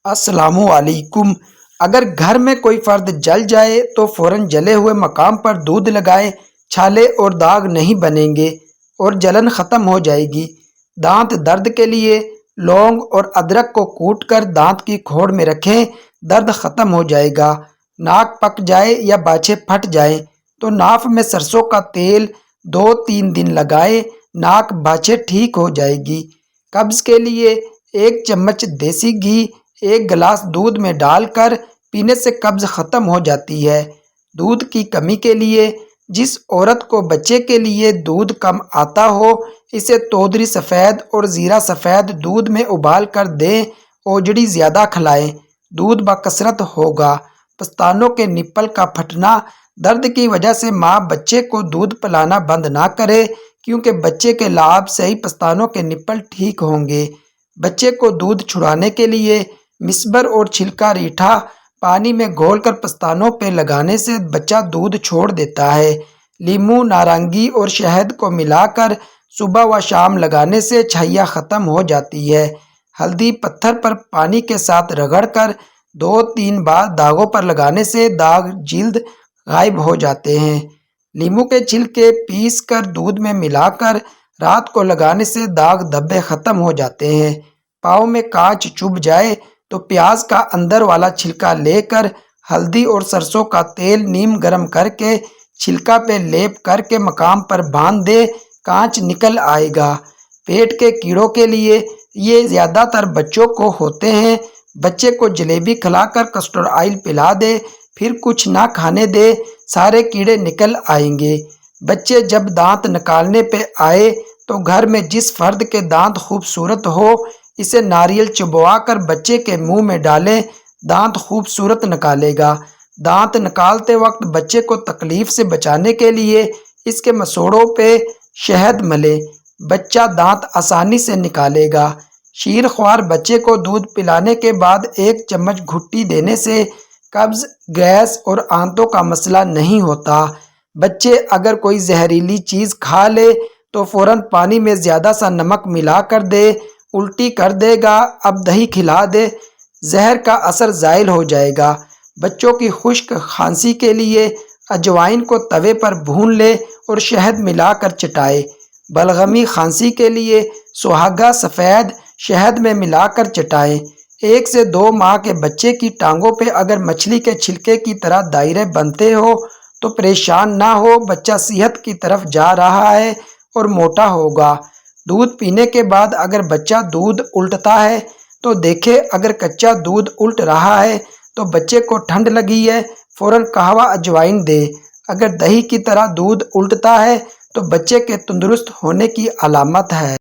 السلام علیکم۔ اگر گھر میں کوئی فرد جل جائے تو فوراً جلے ہوئے مقام پر دودھ لگائیں، چھالے اور داغ نہیں بنیں گے اور جلن ختم ہو جائے گی۔ دانت درد کے لیے لونگ اور ادرک کو کوٹ کر دانت کی کھوڑ میں رکھیں، درد ختم ہو جائے گا۔ ناک پک جائے یا باچھے پھٹ جائیں تو ناف میں سرسوں کا تیل 2-3 دن لگائیں، ناک باچھے ٹھیک ہو جائے گی۔ قبض کے لیے 1 چمچ دیسی گھی 1 گلاس دودھ میں ڈال کر پینے سے قبض ختم ہو جاتی ہے۔ دودھ کی کمی کے لیے جس عورت کو بچے کے لیے دودھ کم آتا ہو، اسے تودری سفید اور زیرہ سفید دودھ میں ابال کر دیں، اوجڑی زیادہ کھلائیں، دودھ بکثرت ہوگا۔ پستانوں کے نپل کا پھٹنا، درد کی وجہ سے ماں بچے کو دودھ پلانا بند نہ کرے کیونکہ بچے کے لعاب سے ہی پستانوں کے نپل ٹھیک ہوں گے۔ بچے کو دودھ چھڑانے کے لیے مسبر اور چھلکا ریٹھا پانی میں گھول کر پستانوں پہ لگانے سے بچہ دودھ چھوڑ دیتا ہے۔ لیموں، نارنگی اور شہد کو ملا کر صبح و شام لگانے سے چھیا ختم ہو جاتی ہے۔ ہلدی پتھر پر پانی کے ساتھ رگڑ کر 2-3 بار داغوں پر لگانے سے داغ جلد غائب ہو جاتے ہیں۔ لیموں کے چھلکے پیس کر دودھ میں ملا کر رات کو لگانے سے داغ دھبے ختم ہو جاتے ہیں۔ پاؤں میں کانچ چبھ جائے تو پیاز کا اندر والا چھلکا لے کر ہلدی اور سرسوں کا تیل نیم گرم کر کے چھلکا پہ لیپ کر کے مقام پر باندھ دے، کانچ نکل آئے گا۔ پیٹ کے کیڑوں کے لیے یہ زیادہ تر بچوں کو ہوتے ہیں۔ بچے کو جلیبی کھلا کر کسٹرڈ آئل پلا دے، پھر کچھ نہ کھانے دے، سارے کیڑے نکل آئیں گے۔ بچے جب دانت نکالنے پہ آئے تو گھر میں جس فرد کے دانت خوبصورت ہو، اسے ناریل چبوا کر بچے کے منہ میں ڈالیں، دانت خوبصورت نکالے گا۔ دانت نکالتے وقت بچے کو تکلیف سے بچانے کے لیے اس کے مسوڑوں پہ شہد ملیں، بچہ دانت آسانی سے نکالے گا۔ شیر خوار بچے کو دودھ پلانے کے بعد 1 چمچ گھٹی دینے سے قبض، گیس اور آنتوں کا مسئلہ نہیں ہوتا۔ بچے اگر کوئی زہریلی چیز کھا لے تو فوراً پانی میں زیادہ سا نمک ملا کر دے، الٹی کر دے گا، اب دہی کھلا دے، زہر کا اثر زائل ہو جائے گا۔ بچوں کی خشک کھانسی کے لیے اجوائن کو توے پر بھون لے اور شہد ملا کر چٹائے۔ بلغمی کھانسی کے لیے سہاگہ سفید شہد میں ملا کر چٹائیں۔ 1 سے 2 ماہ کے بچے کی ٹانگوں پہ اگر مچھلی کے چھلکے کی طرح دائرے بنتے ہو تو پریشان نہ ہو، بچہ صحت کی طرف جا رہا ہے اور موٹا ہوگا۔ دودھ پینے کے بعد اگر بچہ دودھ الٹتا ہے تو دیکھے، اگر کچا دودھ الٹ رہا ہے تو بچے کو ٹھنڈ لگی ہے، فوراً قہوہ اجوائن دے۔ اگر دہی کی طرح دودھ الٹتا ہے تو بچے کے تندرست ہونے کی علامت ہے۔